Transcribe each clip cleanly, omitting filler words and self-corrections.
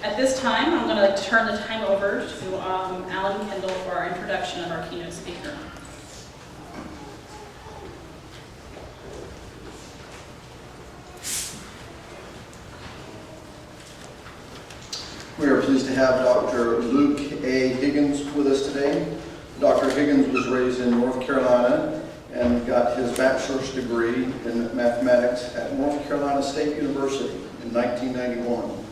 At this time, I'm going to turn the time over to Alan Kendall for our introduction of our keynote speaker. We are pleased to have Dr. Luke A. Higgins with us today. Dr. Higgins was raised in North Carolina and got his bachelor's degree in mathematics at North Carolina State University in 1991.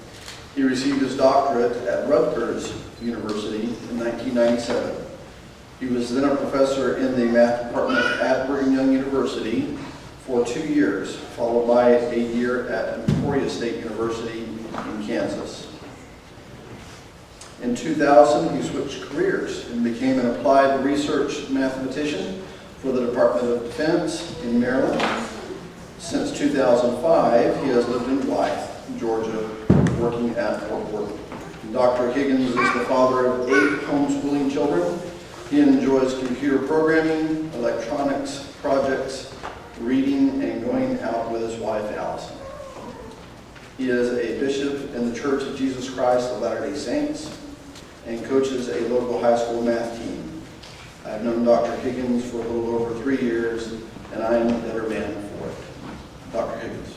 He received his doctorate at Rutgers University in 1997. He was then a professor in the math department at Brigham Young University for 2 years, followed by a year at Emporia State University in Kansas. In 2000, he switched careers and became an applied research mathematician for the Department of Defense in Maryland. Since 2005, he has lived in Blythe, Georgia, working at Fort Worth. Dr. Higgins is the father of 8 homeschooling children. He enjoys computer programming, electronics projects, reading, and going out with his wife, Allison. He is a bishop in the Church of Jesus Christ of Latter-day Saints and coaches a local high school math team. I've known Dr. Higgins for a little over 3 years, and I am a better man for it. Dr. Higgins.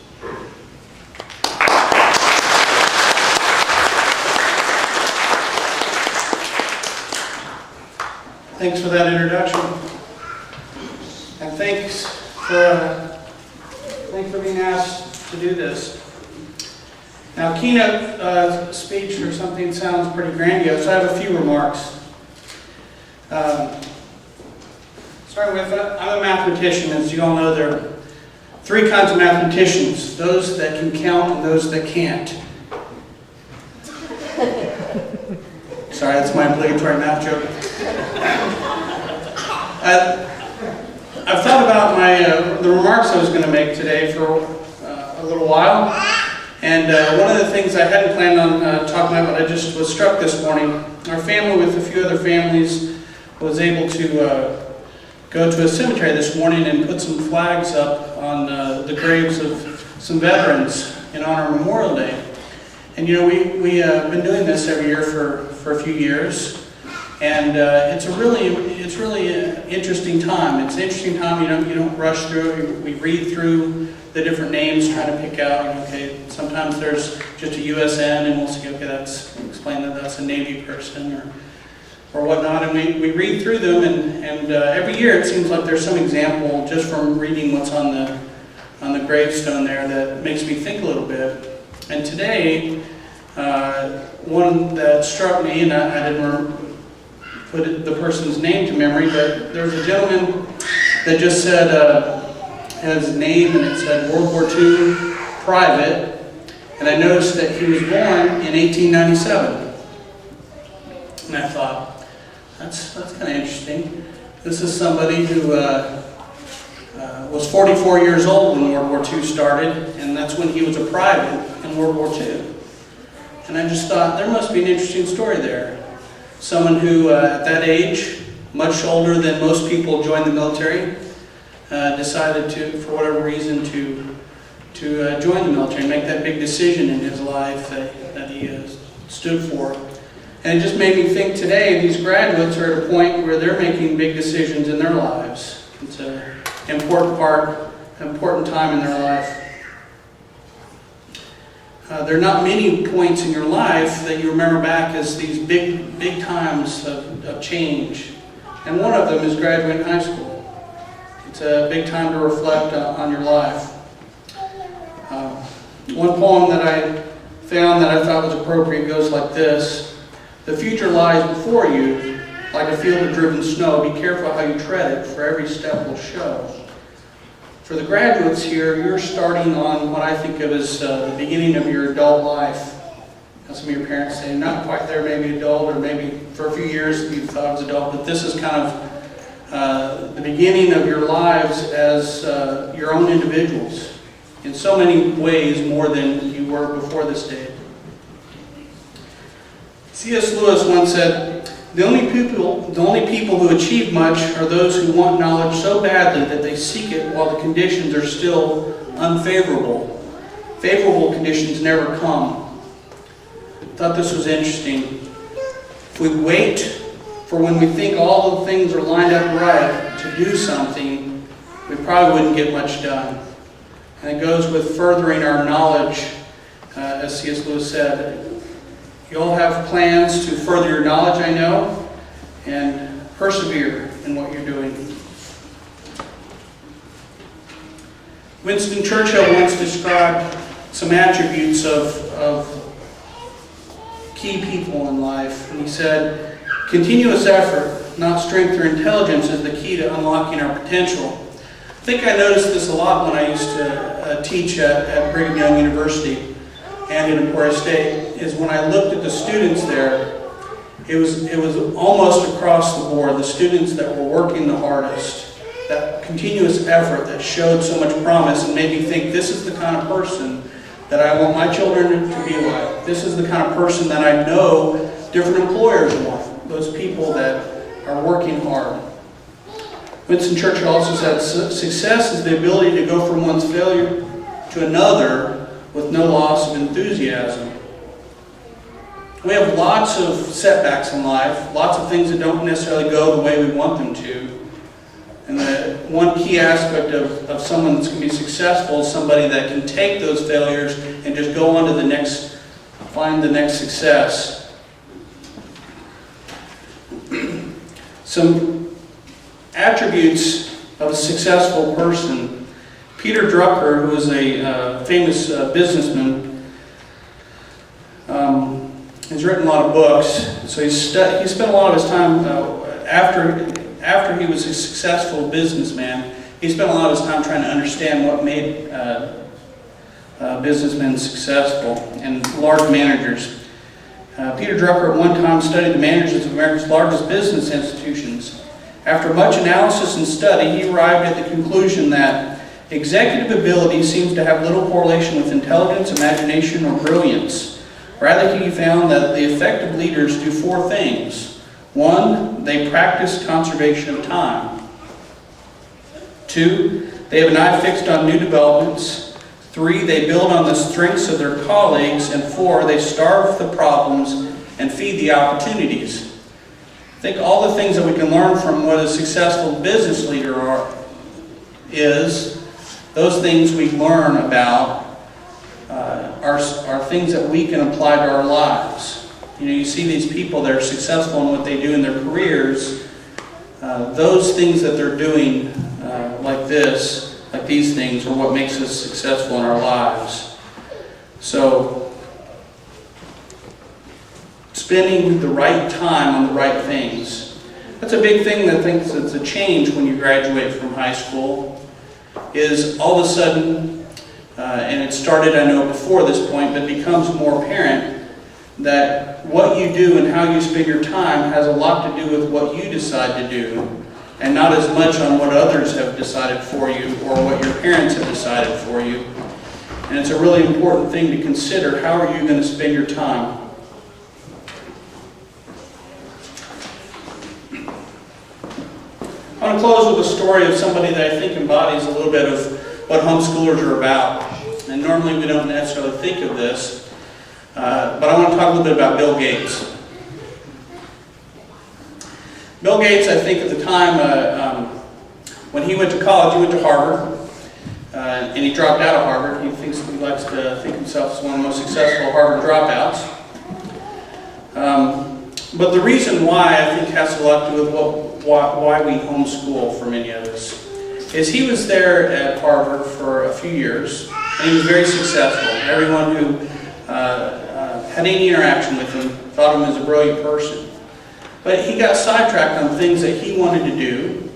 Thanks for that introduction, and thanks for being asked to do this. Now, keynote speech or something sounds pretty grandiose. I have a few remarks. Starting with, I'm a mathematician. As you all know, there are 3 kinds of mathematicians: those that can count and those that can't. Sorry, that's my obligatory math joke. I've thought about the remarks I was going to make today for a little while, and one of the things I hadn't planned on talking about, but I just was struck this morning. Our family, with a few other families, was able to go to a cemetery this morning and put some flags up on the graves of some veterans in honor of Memorial Day. And you know, we've been doing this every year for a few years. And it's really an interesting time. It's an interesting time. You don't rush through it. We read through the different names, trying to pick out. Okay, sometimes there's just a USN, and we'll say, okay, explain that that's a Navy person or whatnot. And we read through them, and every year it seems like there's some example just from reading what's on the gravestone there that makes me think a little bit. And today, one that struck me, and I didn't put the person's name to memory, but there was a gentleman that just said his name, and it said World War II private, and I noticed that he was born in 1897. And I thought, that's kind of interesting. This is somebody who was 44 years old when World War II started, and that's when he was a private in World War II. And I just thought, there must be an interesting story there. Someone who, at that age, much older than most people join the military, decided to, for whatever reason, to join the military and make that big decision in his life that he stood for. And it just made me think today, these graduates are at a point where they're making big decisions in their lives. It's an important time in their life. There are not many points in your life that you remember back as these big times of change. And one of them is graduating high school. It's a big time to reflect on your life. One poem that I found that I thought was appropriate goes like this: "The future lies before you like a field of driven snow. Be careful how you tread it, for every step will show." For the graduates here, you're starting on what I think of as the beginning of your adult life. As some of your parents say, not quite there, maybe adult, or maybe for a few years you thought it was adult, but this is kind of the beginning of your lives as your own individuals, in so many ways more than you were before this day. C.S. Lewis once said, the only people who achieve much are those who want knowledge so badly that they seek it while the conditions are still unfavorable. Favorable conditions never come. thought this was interesting. If we wait for when we think all the things are lined up right to do something, we probably wouldn't get much done. And it goes with furthering our knowledge, as C.S. Lewis said. You all have plans to further your knowledge, I know, and persevere in what you're doing. Winston Churchill once described some attributes of key people in life. And he said, continuous effort, not strength or intelligence, is the key to unlocking our potential. I think I noticed this a lot when I used to teach at Brigham Young University and in Emporia State, is when I looked at the students there, it was almost across the board, the students that were working the hardest, that continuous effort that showed so much promise and made me think, this is the kind of person that I want my children to be like. This is the kind of person that I know different employers want, those people that are working hard. Winston Churchill also said, success is the ability to go from one's failure to another with no loss of enthusiasm. We have lots of setbacks in life, lots of things that don't necessarily go the way we want them to. And the one key aspect of someone that's going to be successful is somebody that can take those failures and just go on to the next, find the next success. Some attributes of a successful person. Peter Drucker, who was a famous businessman, has written a lot of books. So he spent a lot of his time after he was a successful businessman. He spent a lot of his time trying to understand what made businessmen successful and large managers. Peter Drucker at one time studied the managers of America's largest business institutions. After much analysis and study, he arrived at the conclusion that executive ability seems to have little correlation with intelligence, imagination, or brilliance. Rather, he found that the effective leaders do four things. 1, they practice conservation of time. 2, they have an eye fixed on new developments. 3, they build on the strengths of their colleagues. And 4, they starve the problems and feed the opportunities. I think all the things that we can learn from what a successful business leader is, those things we learn about are things that we can apply to our lives. You know, you see these people that are successful in what they do in their careers, those things that they're doing like these things are what makes us successful in our lives. So, spending the right time on the right things. That's a big thing that thinks it's a change when you graduate from high school, is all of a sudden, and it started, I know, before this point, but it becomes more apparent that what you do and how you spend your time has a lot to do with what you decide to do, and not as much on what others have decided for you or what your parents have decided for you. And it's a really important thing to consider. How are you going to spend your time? I want to close with a story of somebody that I think embodies a little bit of what homeschoolers are about. And normally we don't necessarily think of this, but I want to talk a little bit about Bill Gates. Bill Gates, I think at the time, when he went to college, he went to Harvard, and he dropped out of Harvard. He likes to think himself as one of the most successful Harvard dropouts. But the reason why I think has a lot to do with why we homeschool for many of us is he was there at Harvard for a few years, and he was very successful. Everyone who had any interaction with him thought of him as a brilliant person. But he got sidetracked on things that he wanted to do,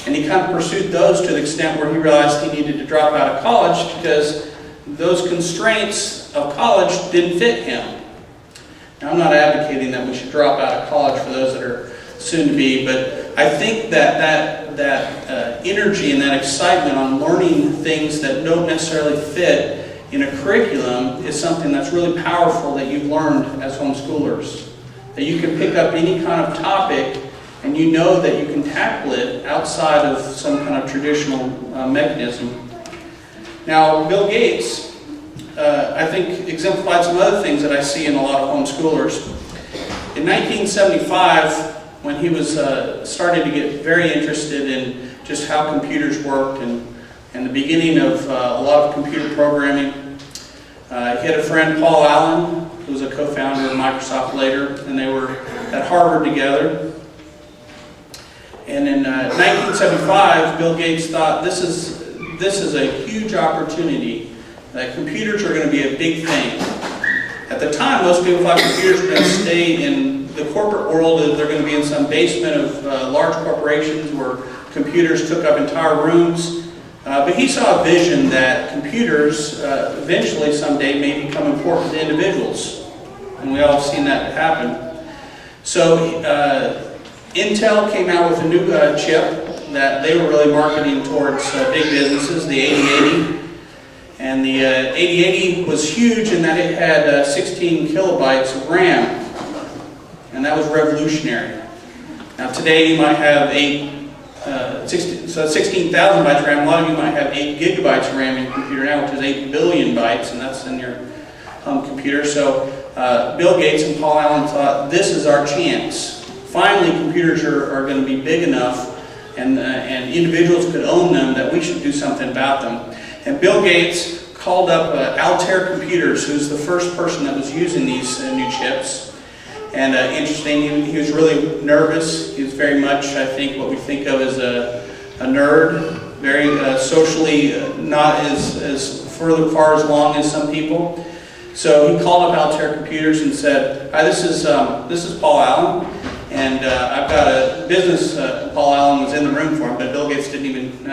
and he kind of pursued those to the extent where he realized he needed to drop out of college because those constraints of college didn't fit him. Now, I'm not advocating that we should drop out of college for those that are soon to be, but I think that energy and that excitement on learning things that don't necessarily fit in a curriculum is something that's really powerful that you've learned as homeschoolers. That you can pick up any kind of topic and you know that you can tackle it outside of some kind of traditional mechanism. Now, Bill Gates, I think think exemplified some other things that I see in a lot of homeschoolers. In 1975, when he was starting to get very interested in just how computers worked and the beginning of a lot of computer programming, he had a friend, Paul Allen, who was a co-founder of Microsoft later, and they were at Harvard together. And in 1975, Bill Gates thought this is a huge opportunity, that computers are going to be a big thing. At the time, most people thought computers were going to stay in the corporate world, they're going to be in some basement of large corporations where computers took up entire rooms. But he saw a vision that computers eventually someday may become important to individuals. And we all have seen that happen. So Intel came out with a new chip that they were really marketing towards big businesses, the 8080. And the 8080 was huge in that it had 16 kilobytes of RAM. And that was revolutionary. Now today you might have 16,000 bytes of RAM. A lot of you might have 8 gigabytes of RAM in your computer now, which is 8 billion bytes, and that's in your home computer. So Bill Gates and Paul Allen thought, this is our chance. Finally, computers are going to be big enough and individuals could own them that we should do something about them. And Bill Gates called up Altair Computers, who's the first person that was using these new chips. And interesting, he was really nervous. He was very much, I think, what we think of as a nerd, very socially not as far as long as some people. So he called up Altair Computers and said, "Hi, this is Paul Allen, and I've got a business." Paul Allen was in the room for him, but Bill Gates didn't even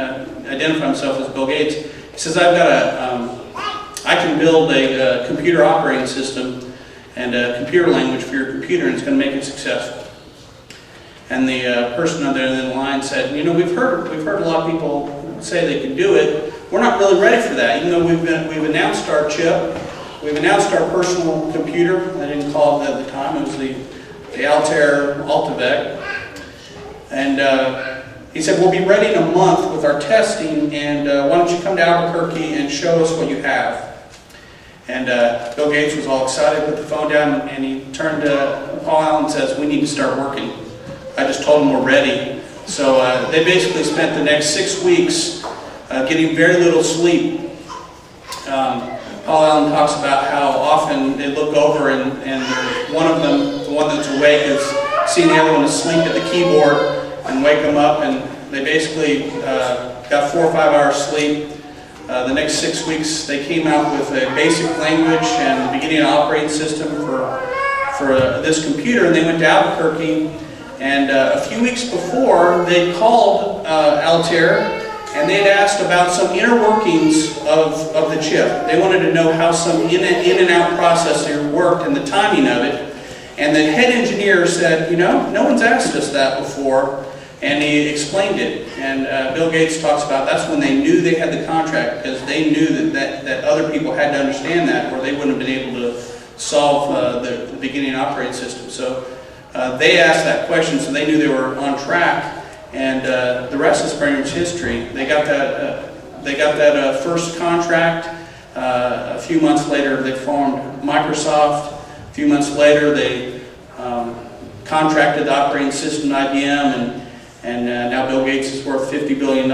identify himself as Bill Gates. He says, "I've got I can build a computer operating system and a computer language for your computer, and it's going to make it successful." And the person on the other end of the line said, "You know, we've heard a lot of people say they can do it. We're not really ready for that. Even though we've announced our chip, we've announced our personal computer. I didn't call it at the time. It was the Altair Altivec." And he said, "We'll be ready in a month with our testing, and why don't you come to Albuquerque and show us what you have?" And Bill Gates was all excited, put the phone down, and he turned to Paul Allen and says, "We need to start working. I just told them we're ready." So they basically spent the next 6 weeks getting very little sleep. Paul Allen talks about how often they look over and one of them, the one that's awake, is seeing the other one asleep at the keyboard and wake them up, and they basically got 4 or 5 hours sleep. The next 6 weeks, they came out with a basic language and beginning an operating system for this computer, and they went to Albuquerque. And a few weeks before, they called Altair, and they had asked about some inner workings of the chip. They wanted to know how some in and out processor worked and the timing of it. And the head engineer said, "You know, no one's asked us that before." And he explained it, and Bill Gates talks about that's when they knew they had the contract, because they knew that other people had to understand that, or they wouldn't have been able to solve the beginning operating system. So they asked that question, so they knew they were on track, and the rest is pretty much history. They got that first contract. A few months later, they formed Microsoft. A few months later, they contracted the operating system to IBM, and now Bill Gates is worth $50 billion.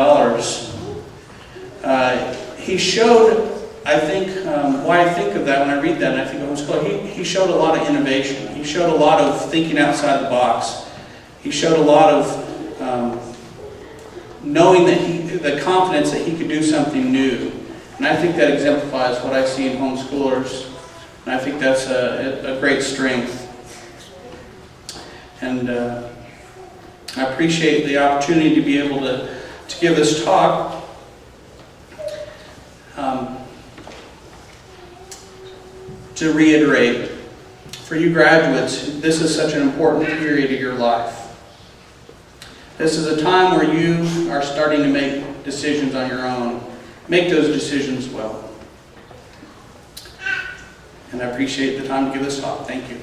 He showed, I think, why I think of that when I read that, and I think of homeschool, he showed a lot of innovation. He showed a lot of thinking outside the box. He showed a lot of knowing that the confidence that he could do something new. And I think that exemplifies what I see in homeschoolers. And I think that's a great strength. And I appreciate the opportunity to be able to give this talk. To reiterate, for you graduates, this is such an important period of your life. This is a time where you are starting to make decisions on your own. Make those decisions well. And I appreciate the time to give this talk. Thank you.